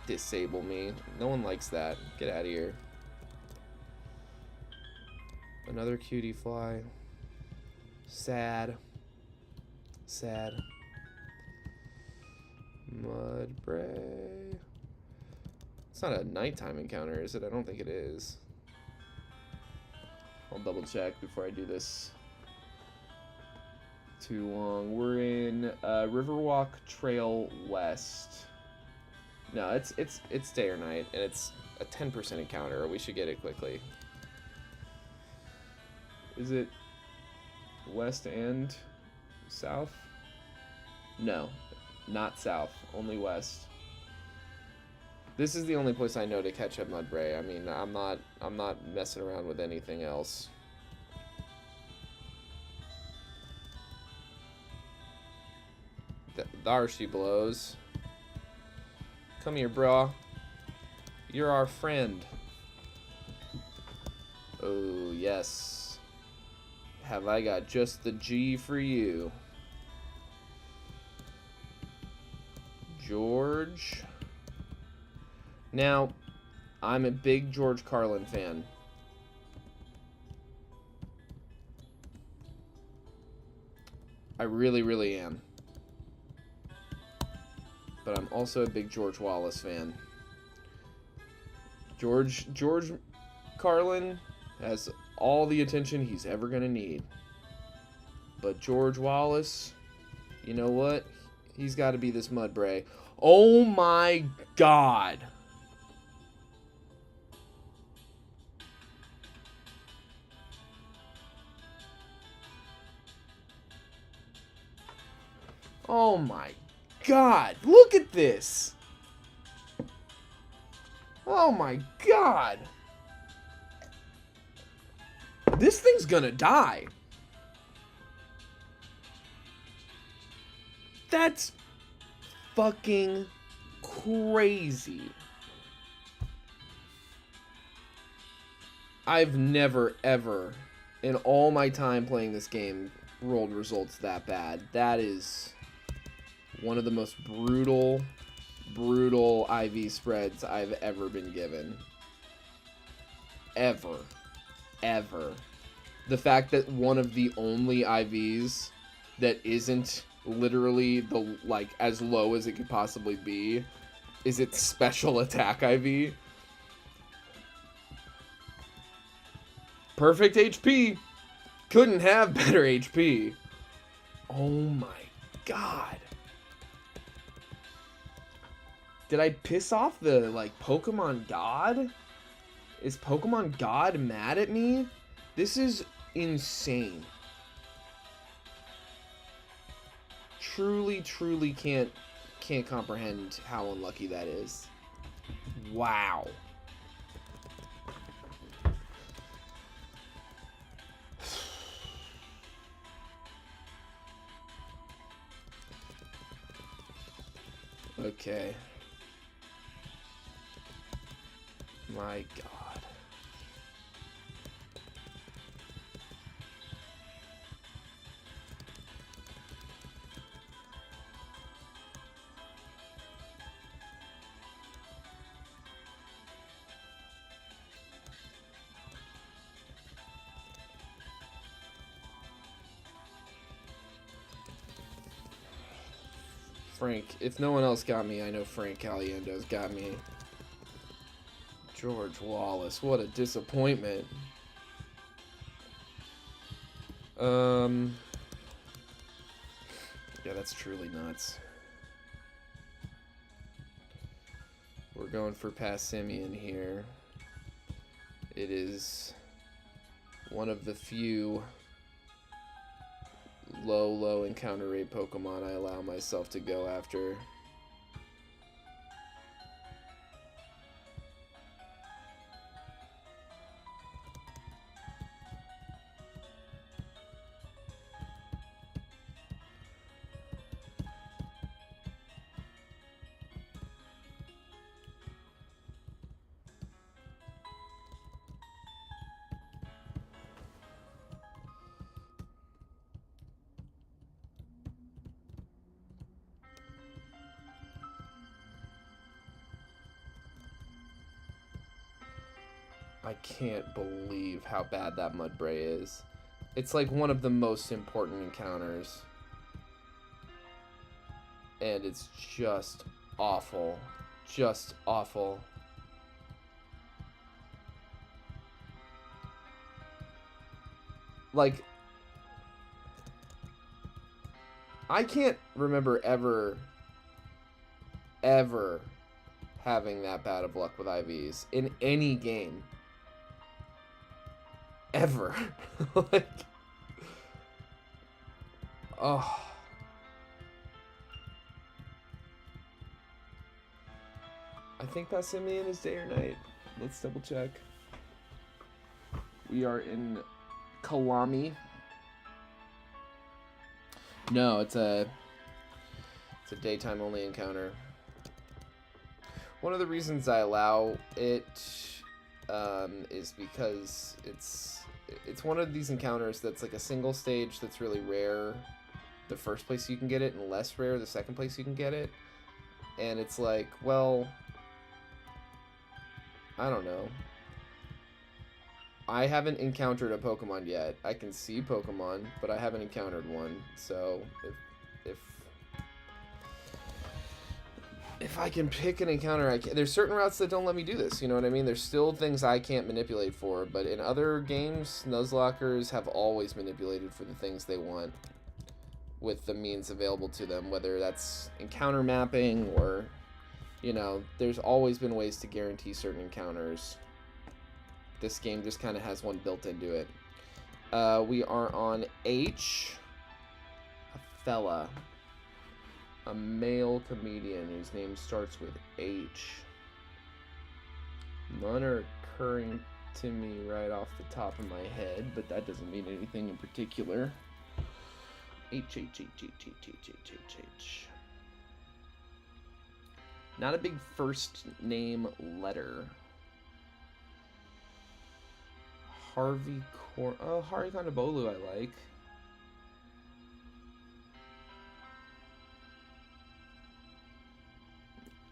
disable me. No one likes that. Get out of here. Another cutie fly. Sad. Sad. Mudbray. It's not a nighttime encounter, is it? I don't think it is. I'll double check before I do this too long. We're in Riverwalk Trail West. No, it's day or night, and it's a 10% encounter. We should get it quickly. Is it west and south? No, not south. Only west. This is the only place I know to catch up Mudbray. I mean, I'm not messing around with anything else. There she blows. Come here, brah. You're our friend. Oh, yes. Have I got just the G for you? George. Now, I'm a big George Carlin fan. I really, really am. But I'm also a big George Wallace fan. George Carlin has all the attention he's ever gonna need. But George Wallace, you know what? He's got to be this Mudbray. Oh my God! Oh my God! Look at this! Oh my God! This thing's gonna die. That's fucking crazy. I've never, ever, in all my time playing this game, rolled results that bad. That is one of the most brutal IV spreads I've ever been given. Ever. The fact that one of the only IVs that isn't literally the like as low as it could possibly be is its special attack IV. Perfect HP. Couldn't have better HP. Oh my God. Did I piss off the like Pokemon God? Is Pokemon God mad at me? This is insane. Truly can't comprehend how unlucky that is. Wow. Okay. My God. Frank, if no one else got me, I know Frank Caliendo's got me. George Wallace, what a disappointment. Yeah, that's truly nuts. We're going for Passimian here. It is one of the few low encounter rate Pokemon I allow myself to go after. I can't believe how bad that Mudbray is. It's like one of the most important encounters. And it's just awful. Just awful. Like, I can't remember ever having that bad of luck with IVs in any game. Ever. Like, oh. I think Passimian is day or night. Let's double check. We are in Kalami. No, it's a daytime only encounter. One of the reasons I allow it is because it's one of these encounters that's like a single stage that's really rare the first place you can get it, and less rare the second place you can get it. And it's like, well, I don't know. I haven't encountered a Pokemon yet. I can see Pokemon, but I haven't encountered one. So if I can pick an encounter, there's certain routes that don't let me do this. You know what I mean? There's still things I can't manipulate for, but in other games, Nuzlockers have always manipulated for the things they want with the means available to them, whether that's encounter mapping or, you know, there's always been ways to guarantee certain encounters. This game just kind of has one built into it. We are on H. A fella. A male comedian whose name starts with H. None are occurring to me right off the top of my head, but that doesn't mean anything in particular. H. Not a big first name letter. Harvey Konabolu I like.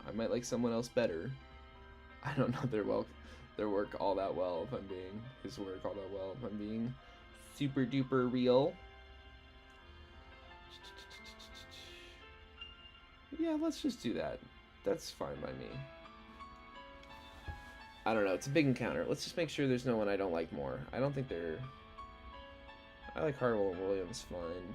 I might like someone else better. I don't know their work all that well, if I'm being his work all that well, if I'm being super duper real. Yeah, let's just do that. That's fine by me. I don't know, it's a big encounter. Let's just make sure there's no one I don't like more. I don't think they're... I like Hartwell and Williams fine.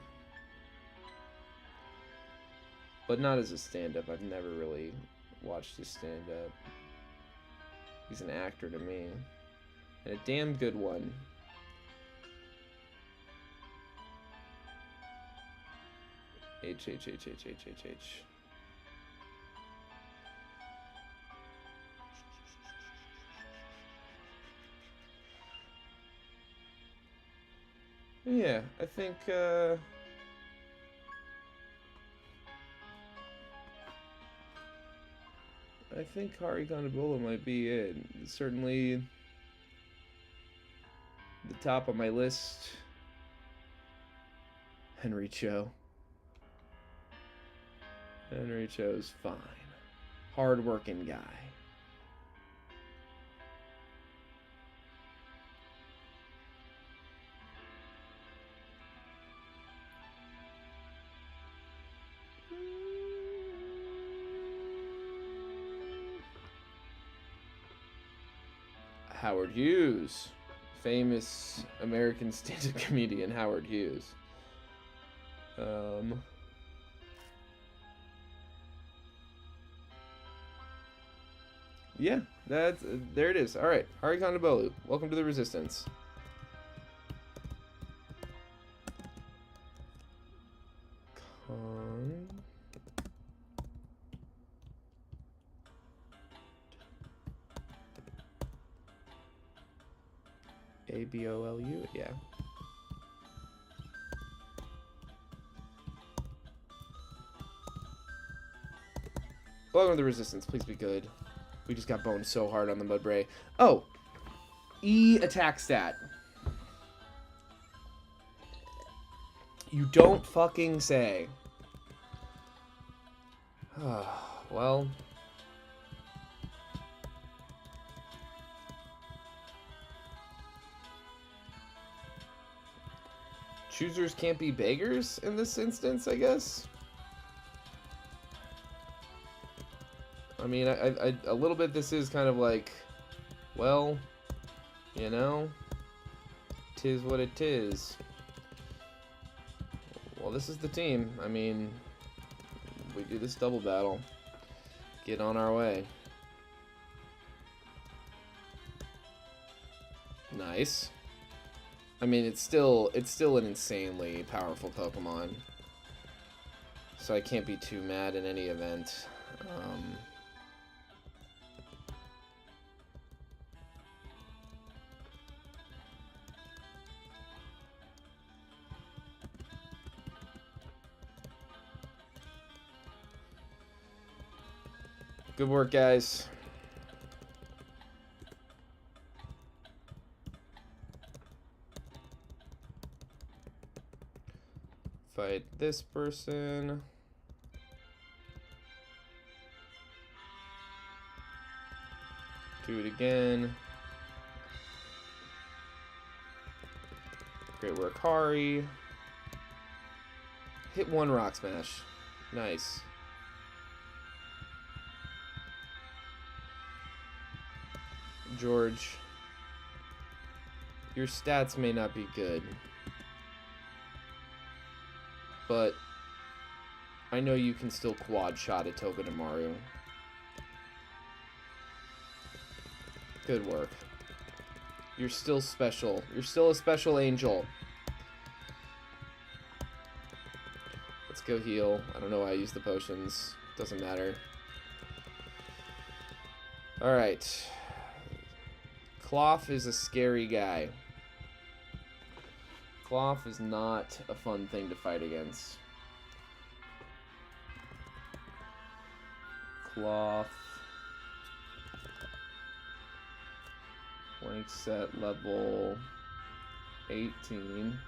But not as a stand-up. I've never really watched his stand-up. He's an actor to me. And a damn good one. H. Yeah, I think, Hari Kanabola might be it. Certainly the top of my list. Henry Cho. Henry Cho's fine. Hard-working guy. Howard Hughes. Famous American stand-up comedian Howard Hughes. Yeah, there it is. All right, Hari Kanabola, welcome to the Resistance. A-B-O-L-U, yeah. Welcome to the Resistance, please be good. We just got boned so hard on the Mudbray. Oh! E attack stat. You don't fucking say. Well... choosers can't be beggars in this instance, I guess. I mean, a little bit this is kind of like, well, you know, 'tis what it is. Well, this is the team. I mean, we do this double battle. Get on our way. Nice. I mean, it's still an insanely powerful Pokemon, so I can't be too mad in any event. Good work, guys. Fight this person. Do it again. Great work, Hari. Hit one Rock Smash. Nice. George, your stats may not be good, but I know you can still quad shot a Togedemaru. Good work. You're still special. You're still a special angel. Let's go heal. I don't know why I use the potions. Doesn't matter. Alright. Cloth is a scary guy. Cloth is not a fun thing to fight against. Cloth. Blank set level 18.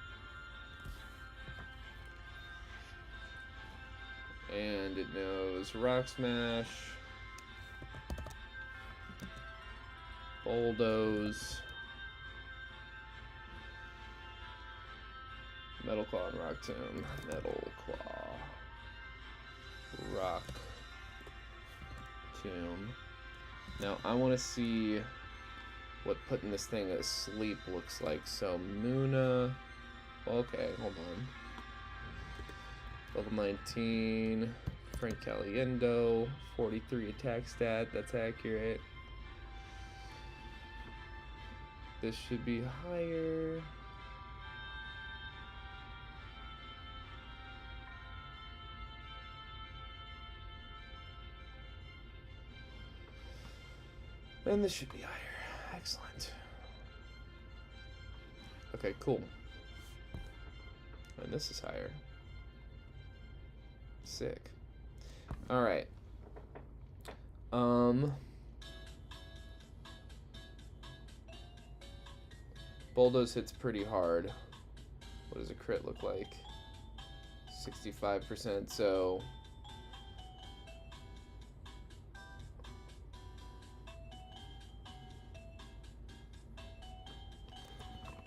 And it knows Rock Smash. Bulldoze. Metal Claw and Rock Tomb. Metal Claw. Rock Tomb. Now I want to see what putting this thing asleep looks like. So Muna. Okay, hold on. Level 19. Frank Caliendo. 43 attack stat. That's accurate. This should be higher. And this should be higher. Excellent. Okay, cool. And this is higher. Sick. Alright. Bulldoze hits pretty hard. What does a crit look like? 65%, so...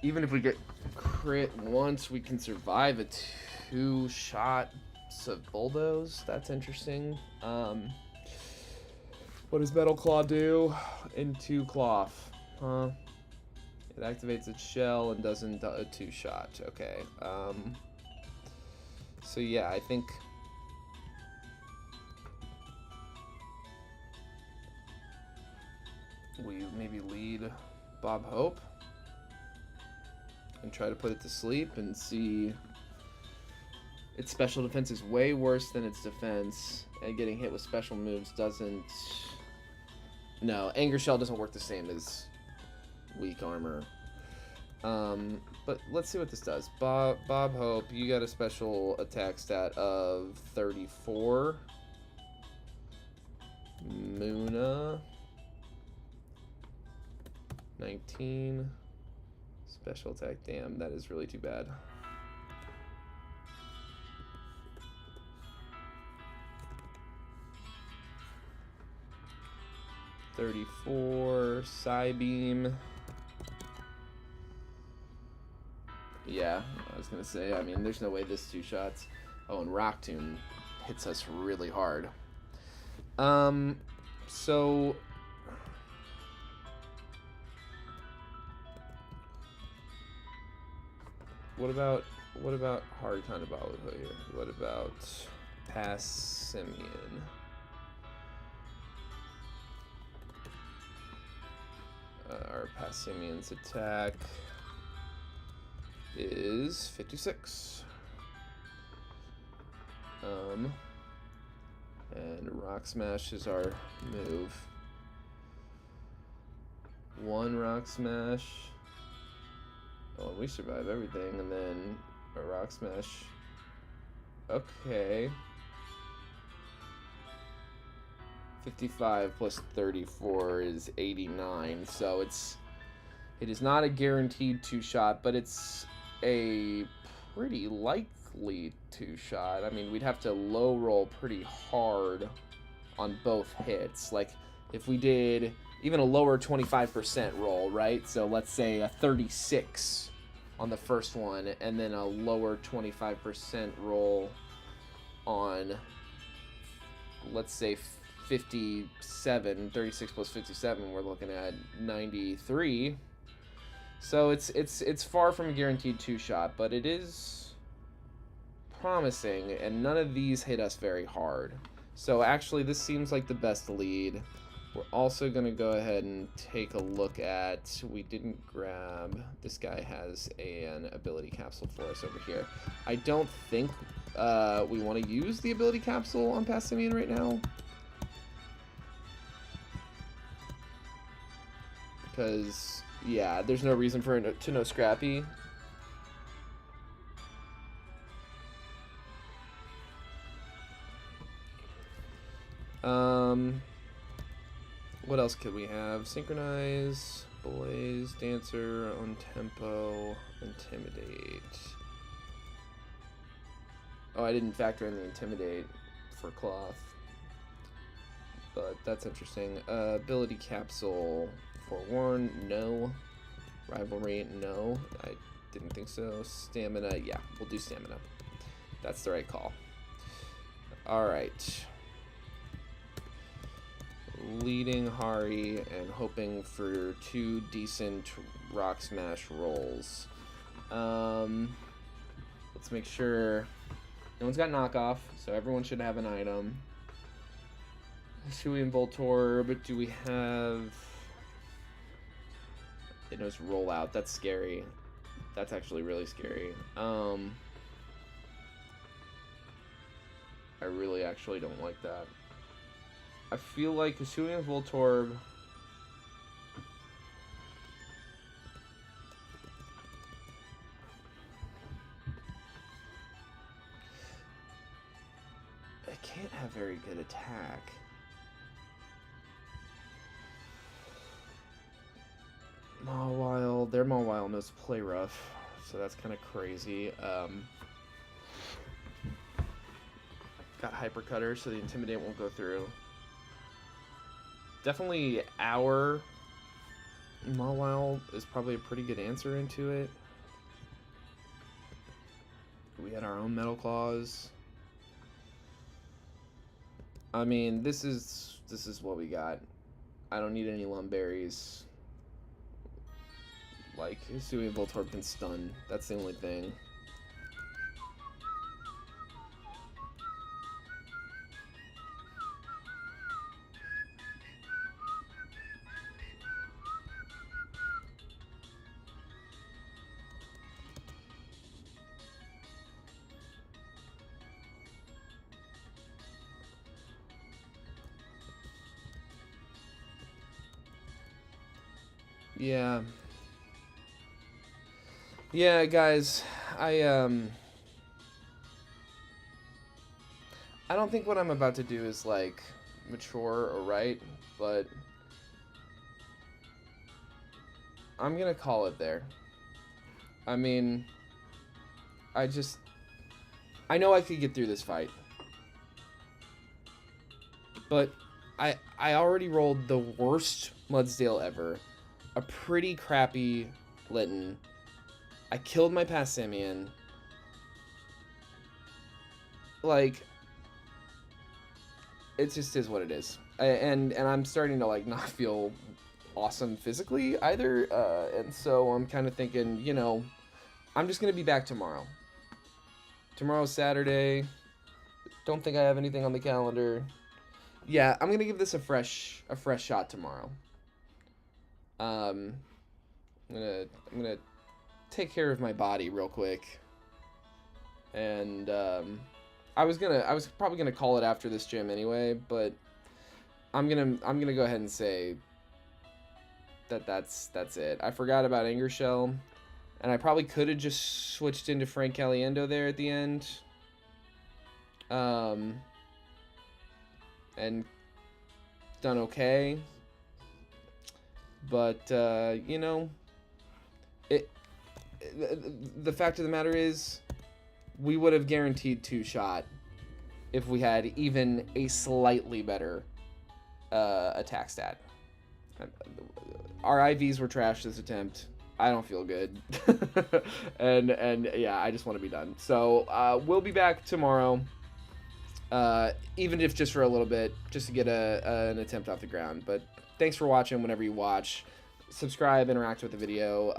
even if we get crit once, we can survive a 2-shot Bulldoze. That's interesting. What does Metal Claw do? Into Cloth. Huh? It activates its shell and doesn't a 2-shot. Okay. So yeah, I think we maybe lead Bob Hope and try to put it to sleep and see. Its special defense is way worse than its defense, and getting hit with special moves doesn't... No, Anger Shell doesn't work the same as weak armor. But let's see what this does. Bob Hope, you got a special attack stat of 34. Muna, 19. Special attack, damn, that is really too bad. $34, Psybeam. Yeah, I was gonna say, I mean, there's no way this 2 shots. Oh, and Rock Tomb hits us really hard. So... What about hard kind of Balu here? What about Passimian? Our Passimian's attack is 56. And Rock Smash is our move. 1 Rock Smash. Oh, and we survive everything, and then a Rock Smash. Okay. 55 plus 34 is 89, so it is not a guaranteed 2-shot, but it's a pretty likely 2-shot. I mean, we'd have to low roll pretty hard on both hits. Like, if we did even a lower 25% roll, right? So let's say a 36 on the first one, and then a lower 25% roll on, let's say, 57, 36 plus 57, we're looking at 93. So it's far from a guaranteed 2-shot, but it is promising, and none of these hit us very hard. So actually, this seems like the best lead. We're also going to go ahead and take a look at, we didn't grab, this guy has an ability capsule for us over here. I don't think we want to use the ability capsule on Passimian right now. Because, yeah, there's no reason for it to know Scrappy. What else could we have? Synchronize, Blaze, Dancer, on tempo, Intimidate. Oh, I didn't factor in the Intimidate for Cloth. But that's interesting. Ability Capsule, Forewarn, no. Rivalry, no. I didn't think so. Stamina, yeah, we'll do Stamina. That's the right call. Alright. Leading Hari and hoping for 2 decent Rock Smash rolls. Let's make sure no one's got knockoff, so everyone should have an item. Shui and Voltorb, do we have... It knows rollout. That's scary. That's actually really scary. I really actually don't like that. I feel like Hisuian Voltorb... It can't have very good attack. Mawile, their Mawile knows Play Rough, so that's kind of crazy. Got Hyper Cutter, so the Intimidate won't go through. Definitely our Mawile is probably a pretty good answer into it. We had our own Metal Claws. I mean, this is what we got. I don't need any Lumberries. Like, Hisui and Voltorb can stun. That's the only thing. Yeah. Yeah, guys, I don't think what I'm about to do is, like, mature or right, but I'm gonna call it there. I mean, I know I could get through this fight, but I already rolled the worst Mudsdale ever, a pretty crappy Litten, I killed my Passimian. Like, it just is what it is. And I'm starting to, like, not feel awesome physically either. And so I'm kind of thinking, you know, I'm just going to be back tomorrow. Tomorrow's Saturday. Don't think I have anything on the calendar. Yeah, I'm going to give this a fresh shot tomorrow. I'm gonna take care of my body real quick. And I was probably gonna call it after this gym anyway, but I'm gonna go ahead and say that's it. I forgot about Anger Shell, and I probably could have just switched into Frank Caliendo there at the end. And done okay. But you know, the fact of the matter is, we would have guaranteed 2-shot if we had even a slightly better attack stat. Our IVs were trash this attempt. I don't feel good. and yeah, I just want to be done. So we'll be back tomorrow, even if just for a little bit, just to get an attempt off the ground. But thanks for watching whenever you watch. Subscribe, interact with the video.